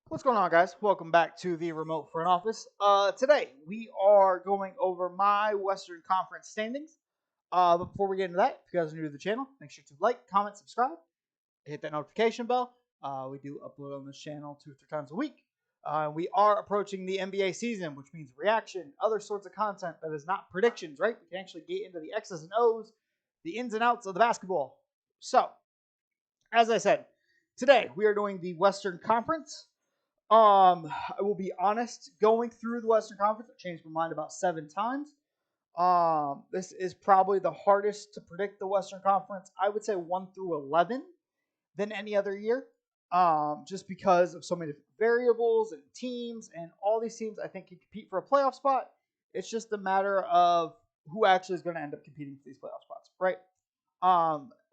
What's going on, guys? Welcome back to the remote front office. Today we are going over my Western Conference standings. But before we get into that, if you guys are new to the channel, make sure to like, comment, subscribe, hit that notification bell. We do upload on this channel 2 or 3 times a week. We are approaching the NBA season, which means reaction, other sorts of content that is not predictions, right? We can actually get into the X's and O's, the ins and outs of the basketball. So, as I said, today we are doing the Western Conference. I will be honest, going through the Western Conference, I changed my mind about 7 times. This is probably the hardest to predict the Western Conference. I would say 1 through 11 than any other year. Just because of so many different variables and teams, and all these teams I think can compete for a playoff spot. It's just a matter of who actually is going to end up competing for these playoff spots, right?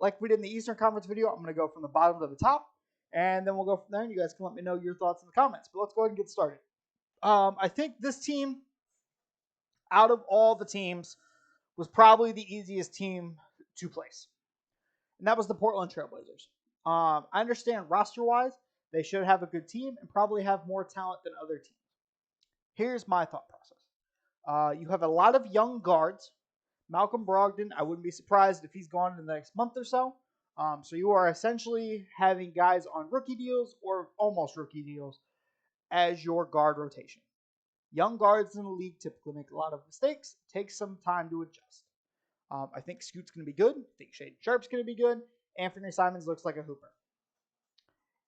Like we did in the Eastern Conference video, I'm going to go from the bottom to the top. And then we'll go from there, and you guys can let me know your thoughts in the comments. But let's go ahead and get started. I think this team, out of all the teams, was probably the easiest team to place. And that was the Portland Trailblazers. I understand roster-wise, they should have a good team and probably have more talent than other teams. Here's my thought process. You have a lot of young guards. Malcolm Brogdon, I wouldn't be surprised if he's gone in the next month or so. So you are essentially having guys on rookie deals or almost rookie deals as your guard rotation. Young guards in the league typically make a lot of mistakes. It takes some time to adjust. I think Scoot's going to be good. I think Shaden Sharp's going to be good. Anthony Simons looks like a hooper.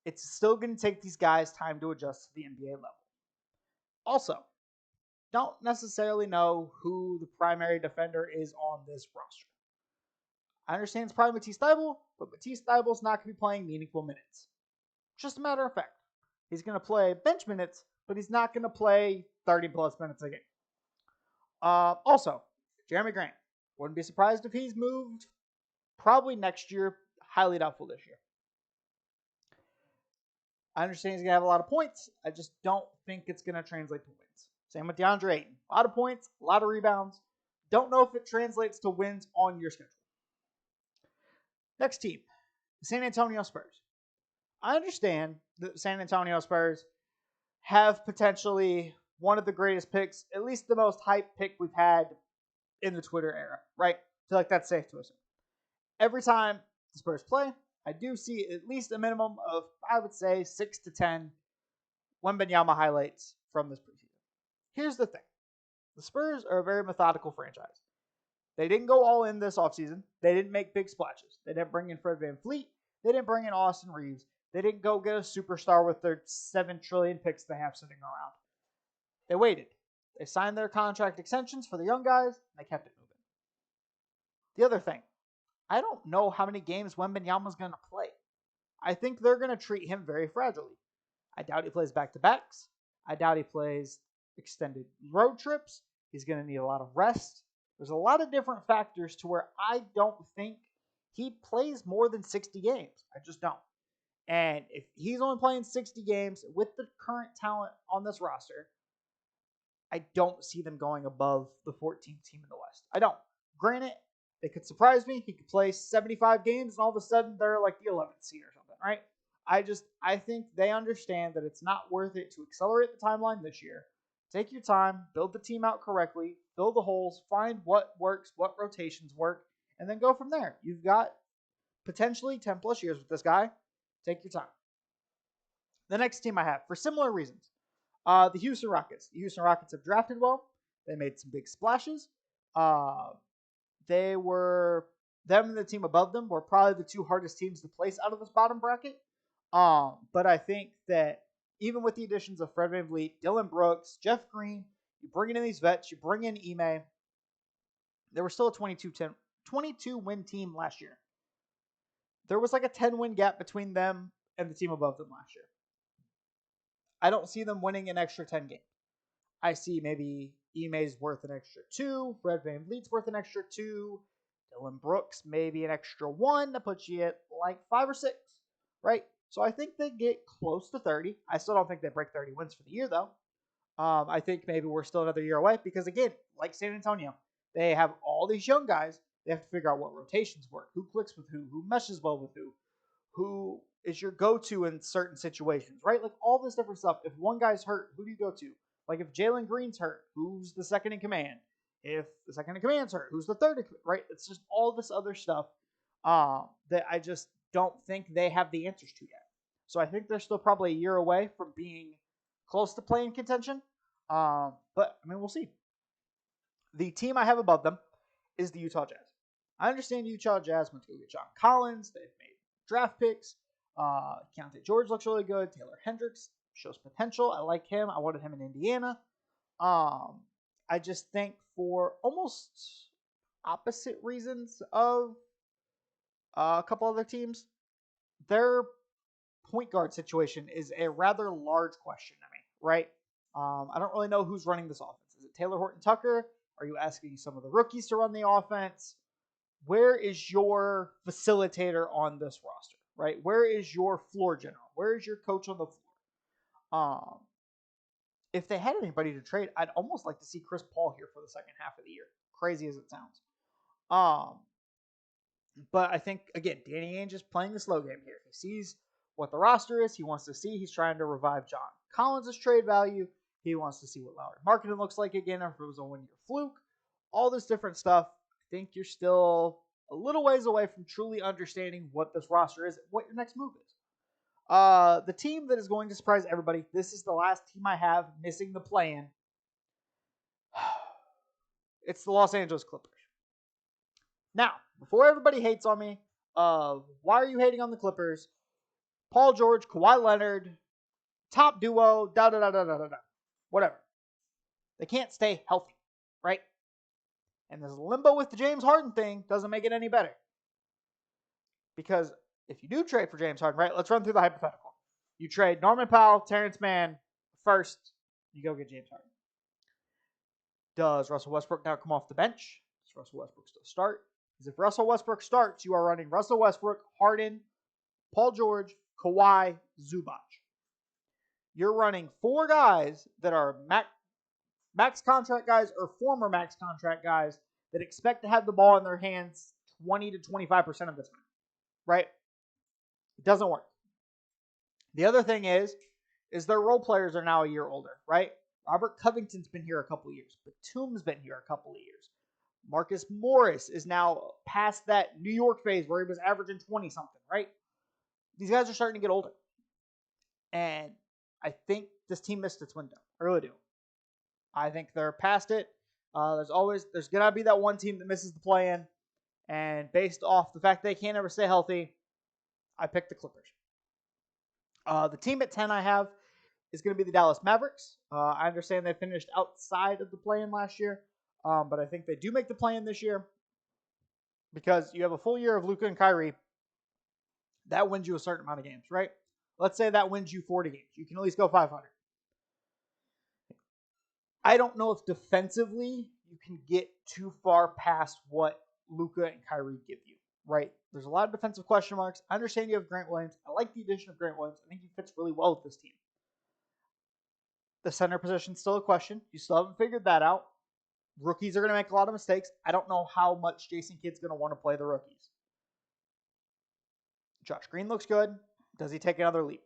It's still going to take these guys time to adjust to the NBA level. Also, don't necessarily know who the primary defender is on this roster. I understand it's probably Matisse Thybulle, but Matisse Thybulle's not going to be playing meaningful minutes. Just a matter of fact. He's going to play bench minutes, but he's not going to play 30-plus minutes a game. Also, Jeremy Grant. Wouldn't be surprised if he's moved probably next year. Highly doubtful this year. I understand he's going to have a lot of points. I just don't think it's going to translate to wins. Same with DeAndre Ayton. A lot of points, a lot of rebounds. Don't know if it translates to wins on your schedule. Next team, the San Antonio Spurs. I understand that San Antonio Spurs have potentially one of the greatest picks, at least the most hyped pick we've had in the Twitter era, right? I feel like that's safe to assume. Every time the Spurs play, I do see at least a minimum of, I would say, 6 to 10 Wembanyama highlights from this preseason. Here's the thing. The Spurs are a very methodical franchise. They didn't go all in this offseason. They didn't make big splashes. They didn't bring in Fred VanVleet. They didn't bring in Austin Reeves. They didn't go get a superstar with their 7 trillion picks they have sitting around. They waited. They signed their contract extensions for the young guys, and they kept it moving. The other thing, I don't know how many games Wembanyama's going to play. I think they're going to treat him very fragilely. I doubt he plays back-to-backs. I doubt he plays extended road trips. He's going to need a lot of rest. There's a lot of different factors to where I don't think he plays more than 60 games. I just don't. And if he's only playing 60 games with the current talent on this roster, I don't see them going above the 14th team in the West. I don't. Granted, they could surprise me. He could play 75 games, and all of a sudden they're like the 11th seed or something, right? I think they understand that it's not worth it to accelerate the timeline this year. Take your time, build the team out correctly, fill the holes, find what works, what rotations work, and then go from there. You've got potentially 10 plus years with this guy. Take your time. The next team I have, for similar reasons, the Houston Rockets. The Houston Rockets have drafted well. They made some big splashes. Them and the team above them were probably the 2 hardest teams to place out of this bottom bracket. But I think that even with the additions of Fred VanVleet, Dylan Brooks, Jeff Green, you bring in these vets, you bring in Ime. There was still a 22-win team last year. There was like a 10-win gap between them and the team above them last year. I don't see them winning an extra 10 games. I see maybe Ime's worth an extra 2, Fred VanVleet's worth an extra 2, Dylan Brooks maybe an extra 1 to put you at like 5 or 6, right? So I think they get close to 30. I still don't think they break 30 wins for the year, though. I think maybe we're still another year away because, again, like San Antonio, they have all these young guys. They have to figure out what rotations work, who clicks with who meshes well with who is your go-to in certain situations, right? Like all this different stuff. If one guy's hurt, who do you go to? Like if Jalen Green's hurt, who's the second in command? If the second in command's hurt, who's the third in command, right? It's just all this other stuff that I just don't think they have the answers to yet. So I think they're still probably a year away from being close to playing contention. But I mean, we'll see. The team I have above them is the Utah Jazz. I understand Utah Jazz went to go get John Collins. They've made draft picks. Keontae George looks really good. Taylor Hendricks shows potential. I like him. I wanted him in Indiana. I just think for almost opposite reasons of a couple other teams, their point guard situation is a rather large question to me, right? I don't really know who's running this offense. Is it Taylor Horton Tucker? Are you asking some of the rookies to run the offense? Where is your facilitator on this roster, right? Where is your floor general? Where is your coach on the floor? If they had anybody to trade, I'd almost like to see Chris Paul here for the second half of the year. Crazy as it sounds. But I think, again, Danny Ainge is playing the slow game here. He sees what the roster is. He wants to see. He's trying to revive John Collins' trade value. He wants to see what Lauri Markkanen looks like again, if it was a one-year fluke. All this different stuff. I think you're still a little ways away from truly understanding what this roster is, what your next move is. The team that is going to surprise everybody, this is the last team I have missing the play-in. It's the Los Angeles Clippers. Now, before everybody hates on me, why are you hating on the Clippers? Paul George, Kawhi Leonard, top duo, da-da-da-da-da-da-da. Whatever. They can't stay healthy, right? And this limbo with the James Harden thing doesn't make it any better. Because if you do trade for James Harden, right, let's run through the hypothetical. You trade Norman Powell, Terrence Mann, first, you go get James Harden. Does Russell Westbrook now come off the bench? Does Russell Westbrook still start? Because if Russell Westbrook starts, you are running Russell Westbrook, Harden, Paul George, Kawhi, Zubac. You're running 4 guys that are max contract guys or former max contract guys that expect to have the ball in their hands 20 to 25% of the time, right? It doesn't work. The other thing is their role players are now a year older, right? Robert Covington's been here a couple of years. Batum's been here a couple of years. Marcus Morris is now past that New York phase where he was averaging 20-something, right? These guys are starting to get older. And I think this team missed its window. I really do. I think they're past it. There's going to be that one team that misses the play-in. And based off the fact they can't ever stay healthy, I picked the Clippers. The team at 10 I have is going to be the Dallas Mavericks. I understand they finished outside of the play-in last year. But I think they do make the play-in this year because you have a full year of Luka and Kyrie. That wins you a certain amount of games, right? Let's say that wins you 40 games. You can at least go 500. I don't know if defensively you can get too far past what Luka and Kyrie give you, right? There's a lot of defensive question marks. I understand you have Grant Williams. I like the addition of Grant Williams. I think he fits really well with this team. The center position is still a question. You still haven't figured that out. Rookies are going to make a lot of mistakes. I don't know how much Jason Kidd's going to want to play the rookies. Josh Green looks good. Does he take another leap?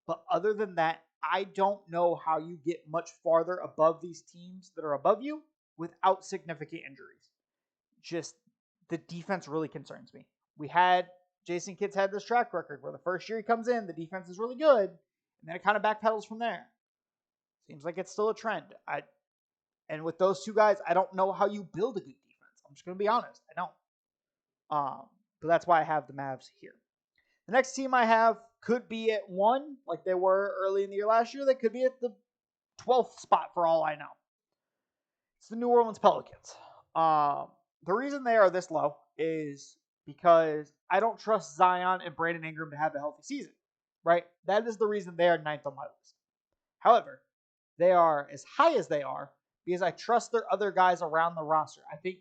But other than that, I don't know how you get much farther above these teams that are above you without significant injuries. Just the defense really concerns me. Jason Kidd's had this track record where the first year he comes in, the defense is really good, and then it kind of backpedals from there. Seems like it's still a trend. And with those two guys, I don't know how you build a good defense. I'm just going to be honest. I don't. But that's why I have the Mavs here. The next team I have could be at 1, like they were early in the year last year. They could be at the 12th spot for all I know. It's the New Orleans Pelicans. The reason they are this low is because I don't trust Zion and Brandon Ingram to have a healthy season, right? That is the reason they are 9th on my list. However, they are as high as they are because I trust their other guys around the roster. I think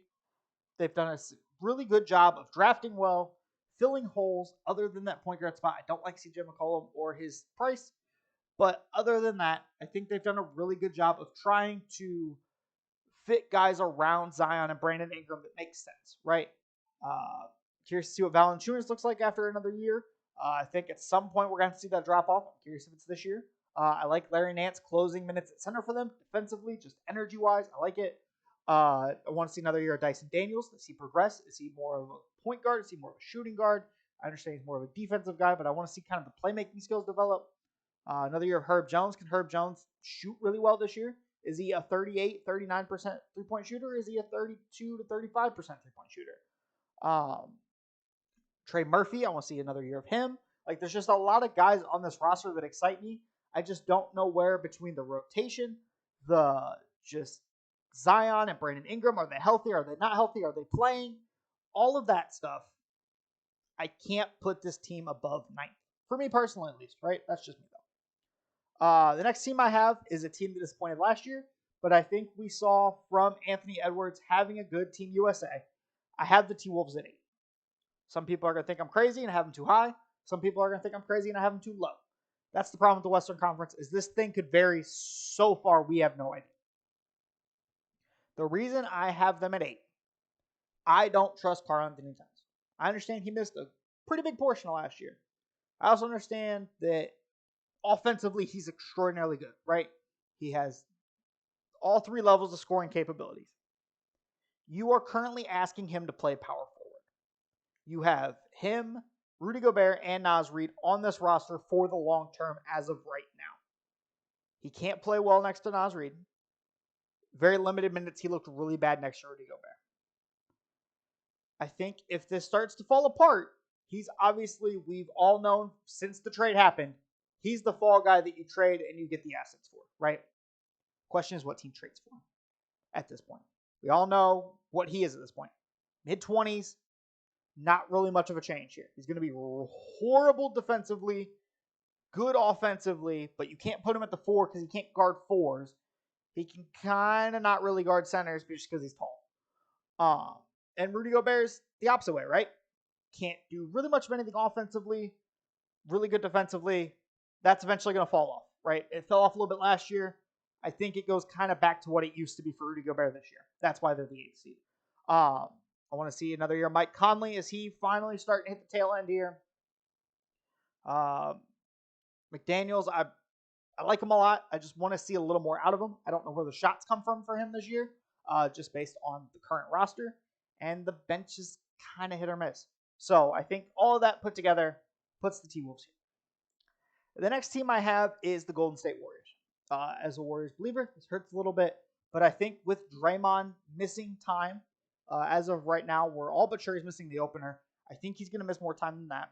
they've done a really good job of drafting well, filling holes other than that point guard spot. I don't like CJ McCollum or his price, but other than that, I think they've done a really good job of trying to fit guys around Zion and Brandon Ingram that makes sense, right? Curious to see what Valanciunas looks like after another year. I think at some point we're going to see that drop off. I'm curious if it's this year. I like Larry Nance closing minutes at center for them defensively, just energy wise. I like it. I want to see another year of Dyson Daniels. Does he progress? Is he more of a point guard? Is he more of a shooting guard? I understand he's more of a defensive guy, but I want to see kind of the playmaking skills develop. Another year of Herb Jones. Can Herb Jones shoot really well this year? Is he a 38, 39% three-point shooter? Or is he a 32 to 35% three-point shooter? Trey Murphy, I want to see another year of him. Like, there's just a lot of guys on this roster that excite me. I just don't know where between the rotation, the just Zion and Brandon Ingram, are they healthy? Are they not healthy? Are they playing? All of that stuff. I can't put this team above 9th. For me personally, at least, right? That's just me, though. The next team I have is a team that disappointed last year, but I think we saw from Anthony Edwards having a good Team USA. I have the T-Wolves at 8. Some people are going to think I'm crazy and I have them too high. Some people are going to think I'm crazy and I have them too low. That's the problem with the Western Conference, is this thing could vary so far we have no idea. The reason I have them at 8, I don't trust Karl-Anthony Towns. I understand he missed a pretty big portion of last year. I also understand that offensively he's extraordinarily good, right? He has all 3 levels of scoring capabilities. You are currently asking him to play power forward. You have him, Rudy Gobert, and Naz Reid on this roster for the long term as of right now. He can't play well next to Naz Reid. Very limited minutes. He looked really bad next to Rudy Gobert. I think if this starts to fall apart, he's obviously, we've all known since the trade happened, he's the fall guy that you trade and you get the assets for, right? Question is what team trades for him at this point. We all know what he is at this point. Mid-20s, not really much of a change here. He's going to be horrible defensively, good offensively, but you can't put him at the 4 because he can't guard 4s. He can kind of not really guard centers just because he's tall. And Rudy Gobert's the opposite way, right? Can't do really much of anything offensively, really good defensively. That's eventually going to fall off, right? It fell off a little bit last year. I think it goes kind of back to what it used to be for Rudy Gobert this year. That's why they're the 8th seed. I want to see another year of Mike Conley as he finally starting to hit the tail end here. McDaniels, I like him a lot. I just want to see a little more out of him. I don't know where the shots come from for him this year, just based on the current roster. And the bench is kind of hit or miss. So I think all of that put together puts the T-Wolves here. The next team I have is the Golden State Warriors. As a Warriors believer, this hurts a little bit. But I think with Draymond missing time, as of right now, we're all but sure he's missing the opener. I think he's going to miss more time than that.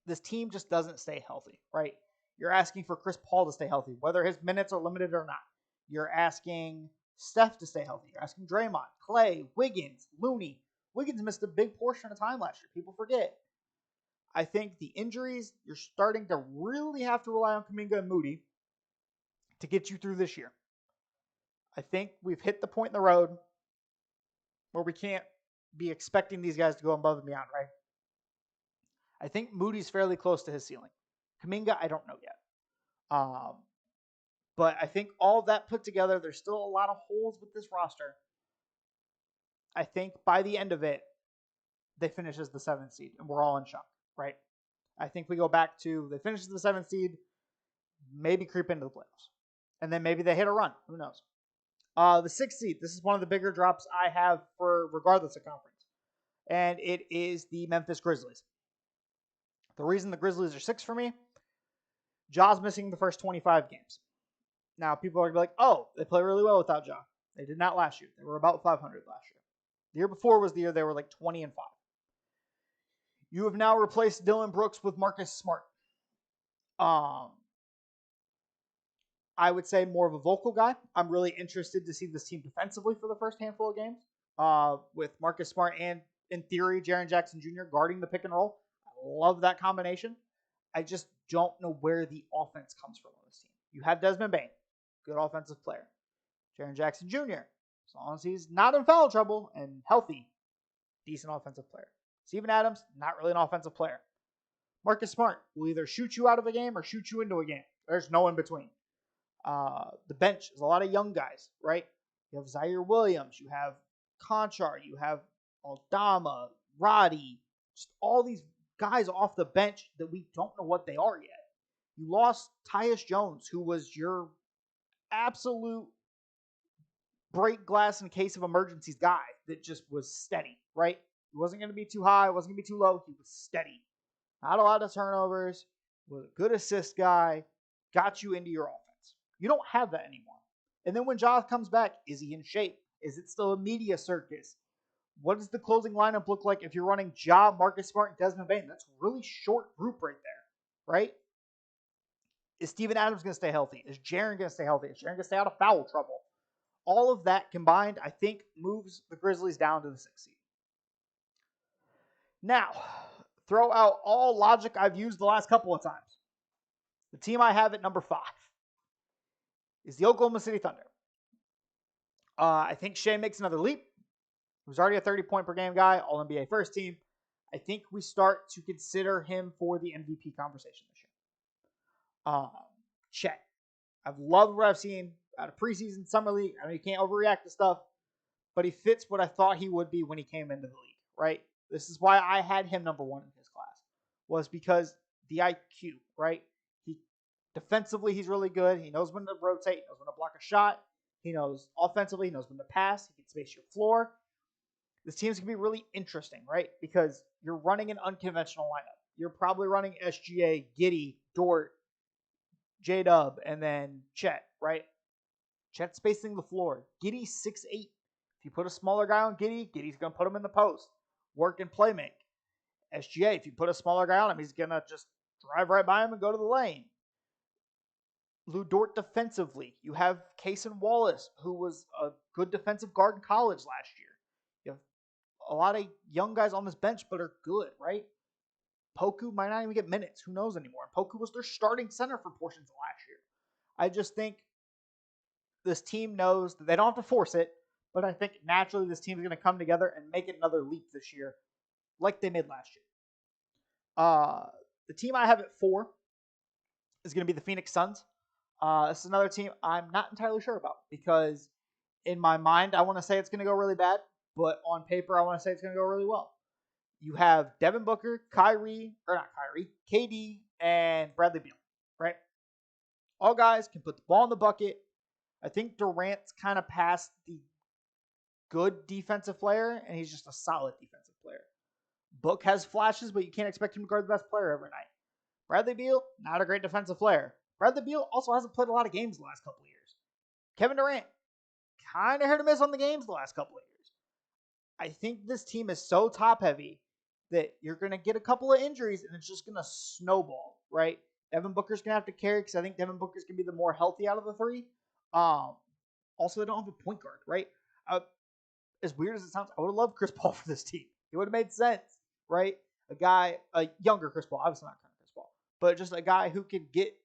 This team just doesn't stay healthy, right? You're asking for Chris Paul to stay healthy, whether his minutes are limited or not. You're asking Steph to stay healthy. You're asking Draymond, Clay, Wiggins, Looney. Wiggins missed a big portion of time last year. People forget. I think the injuries, you're starting to really have to rely on Kuminga and Moody to get you through this year. I think we've hit the point in the road where we can't be expecting these guys to go above and beyond, right? I think Moody's fairly close to his ceiling. Kuminga, I don't know yet. But I think all of that put together, there's still a lot of holes with this roster. I think by the end of it, they finish as the 7th seed, and we're all in shock, right? I think we go back to, they finish as the 7th seed, maybe creep into the playoffs. And then maybe they hit a run. Who knows? The 6th seed, this is one of the bigger drops I have for regardless of conference. And it is the Memphis Grizzlies. The reason the Grizzlies are 6 for me, Ja's missing the first 25 games. Now, people are going to be like, oh, they play really well without Ja. They did not last year. They were about 500 last year. The year before was the year they were like 20-5. You have now replaced Dylan Brooks with Marcus Smart. I would say more of a vocal guy. I'm really interested to see this team defensively for the first handful of games. With Marcus Smart and, in theory, Jaren Jackson Jr. guarding the pick and roll. I love that combination. I just don't know where the offense comes from on this team. You have Desmond Bane, good offensive player. Jaren Jackson Jr., as long as he's not in foul trouble and healthy, decent offensive player. Steven Adams, not really an offensive player. Marcus Smart will either shoot you out of a game or shoot you into a game. There's no in between. The bench is a lot of young guys, right? You have Zaire Williams, you have Conchar, you have Aldama, Roddy, just all these guys off the bench that we don't know what they are yet. You lost Tyus Jones, who was your absolute break glass in case of emergencies guy that just was steady, right? He wasn't going to be too high, wasn't going to be too low. He was steady. Not a lot of turnovers, was a good assist guy, got you into your offense. You don't have that anymore. And then when Josh comes back, is he in shape? Is it still a media circus? What does the closing lineup look like if you're running Ja, Marcus Smart, and Desmond Bain? That's a really short group right there, right? Is Steven Adams going to stay healthy? Is Jaren going to stay healthy? Is Jaren going to stay out of foul trouble? All of that combined, I think, moves the Grizzlies down to the 6th seed. Now, throw out all logic I've used the last couple of times. The team I have at number 5 is the Oklahoma City Thunder. I think Shea makes another leap. He was already a 30-point per game guy, all NBA first team. I think we start to consider him for the MVP conversation this year. Chet. I've loved what I've seen out of preseason, summer league. I know you can't overreact to stuff, but he fits what I thought he would be when he came into the league, right? This is why I had him number 1 in his class, was because the IQ, right? Defensively, he's really good. He knows when to rotate. He knows when to block a shot. He knows offensively. He knows when to pass. He can space your floor. This team's going to be really interesting, right? Because you're running an unconventional lineup. You're probably running SGA, Giddey, Dort, J-Dub, and then Chet, right? Chet spacing the floor. Giddey's 6'8". If you put a smaller guy on Giddey, Giddey's going to put him in the post. Work and play make. SGA, if you put a smaller guy on him, he's going to just drive right by him and go to the lane. Lou Dort defensively. You have Cason Wallace, who was a good defensive guard in college last year. You have a lot of young guys on this bench, but are good, right? Poku might not even get minutes. Who knows anymore? Poku was their starting center for portions of last year. I just think this team knows that they don't have to force it, but I think naturally this team is going to come together and make another leap this year, like they made last year. The team I have at 4 is going to be the Phoenix Suns. This is another team I'm not entirely sure about because in my mind, I want to say it's going to go really bad, but on paper, I want to say it's going to go really well. You have Devin Booker, KD, and Bradley Beal, right? All guys can put the ball in the bucket. I think Durant's kind of past the good defensive player, and he's just a solid defensive player. Book has flashes, but you can't expect him to guard the best player every night. Bradley Beal, not a great defensive player. Bradley Beal also hasn't played a lot of games the last couple of years. Kevin Durant, kind of hit or miss on the games the last couple of years. I think this team is so top-heavy that you're going to get a couple of injuries, and it's just going to snowball, right? Devin Booker's going to have to carry because I think Devin Booker's going to be the more healthy out of the 3. Also, they don't have a point guard, right? As weird as it sounds, I would have loved Chris Paul for this team. It would have made sense, right? A younger Chris Paul, obviously not kind of Chris Paul, but just a guy who could get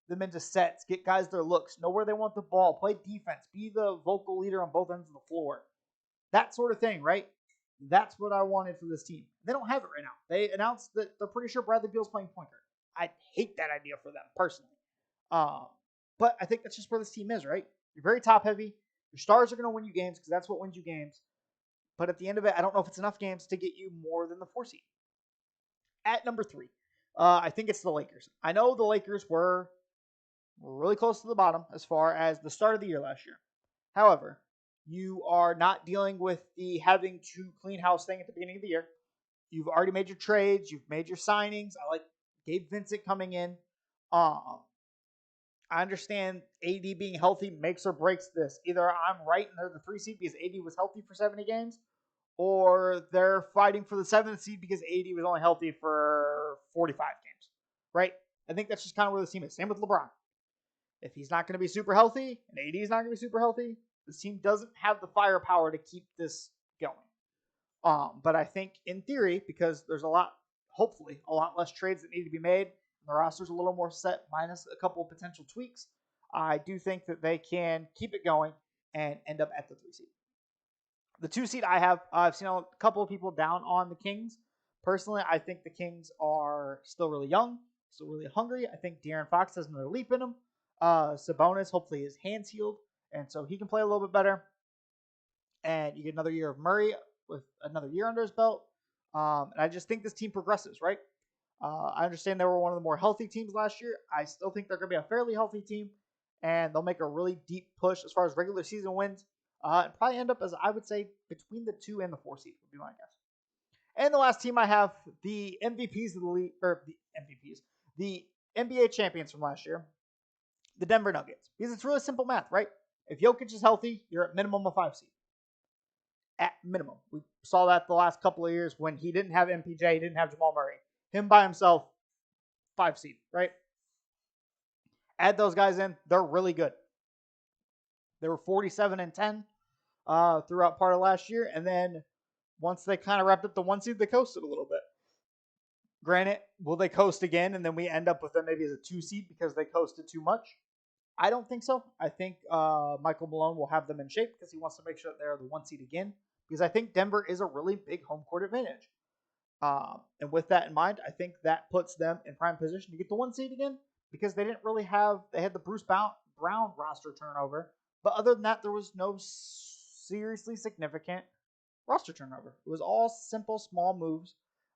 them into sets, get guys their looks, know where they want the ball, play defense, be the vocal leader on both ends of the floor. That sort of thing, right? That's what I wanted for this team. They don't have it right now. They announced that they're pretty sure Bradley Beal's playing point guard. I hate that idea for them, personally. But I think that's just where this team is, right? You're very top-heavy. Your stars are going to win you games because that's what wins you games. But at the end of it, I don't know if it's enough games to get you more than the 4 seed. At number 3, I think it's the Lakers. I know the Lakers were really close to the bottom as far as the start of the year last year. However, you are not dealing with the having to clean house thing at the beginning of the year. You've already made your trades. You've made your signings. I like Gabe Vincent coming in. I understand AD being healthy makes or breaks this. Either I'm right and they're the 3 seed because AD was healthy for 70 games, or they're fighting for the 7th seed because AD was only healthy for 45 games, right? I think that's just kind of where this team is. Same with LeBron. If he's not going to be super healthy and AD is not going to be super healthy, this team doesn't have the firepower to keep this going. But I think in theory, because there's hopefully a lot less trades that need to be made, and the roster's a little more set minus a couple of potential tweaks, I do think that they can keep it going and end up at the 3 seed. The 2 seed I've seen a couple of people down on the Kings. Personally, I think the Kings are still really young, still really hungry. I think De'Aaron Fox has another leap in him. Sabonis, hopefully his hand's healed, and so he can play a little bit better. And you get another year of Murray with another year under his belt. And I just think this team progresses, right? I understand they were one of the more healthy teams last year. I still think they're going to be a fairly healthy team, and they'll make a really deep push as far as regular season wins, and probably end up as I would say between the 2 and the 4 seed would be my guess. And the last team I have, the MVPs of the league, or the MVPs, the NBA champions from last year, the Denver Nuggets. Because it's really simple math, right? If Jokic is healthy, you're at minimum a 5 seed. At minimum. We saw that the last couple of years when he didn't have MPJ, he didn't have Jamal Murray. Him by himself, 5 seed, right? Add those guys in, they're really good. They were 47-10 throughout part of last year, and then once they kind of wrapped up the 1 seed, they coasted a little bit. Granted, will they coast again, and then we end up with them maybe as a 2 seed because they coasted too much? I don't think so. I think Michael Malone will have them in shape because he wants to make sure that they're the 1 seed again. Because I think Denver is a really big home court advantage. And with that in mind, I think that puts them in prime position to get the 1 seed again because they didn't really have, they had the Bruce Brown roster turnover. But other than that, there was no seriously significant roster turnover. It was all simple, small moves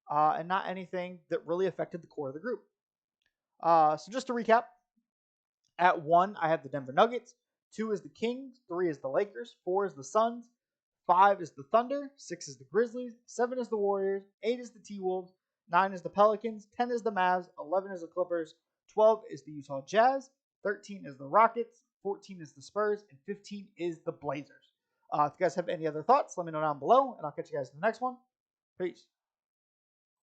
and not anything that really affected the core of the group. So just to recap, at 1, I have the Denver Nuggets. 2 is the Kings. 3 is the Lakers. 4 is the Suns. 5 is the Thunder. 6 is the Grizzlies. 7 is the Warriors. 8 is the T-Wolves. 9 is the Pelicans. 10 is the Mavs. 11 is the Clippers. 12 is the Utah Jazz. 13 is the Rockets. 14 is the Spurs. And 15 is the Blazers. If you guys have any other thoughts, let me know down below, and I'll catch you guys in the next one. Peace.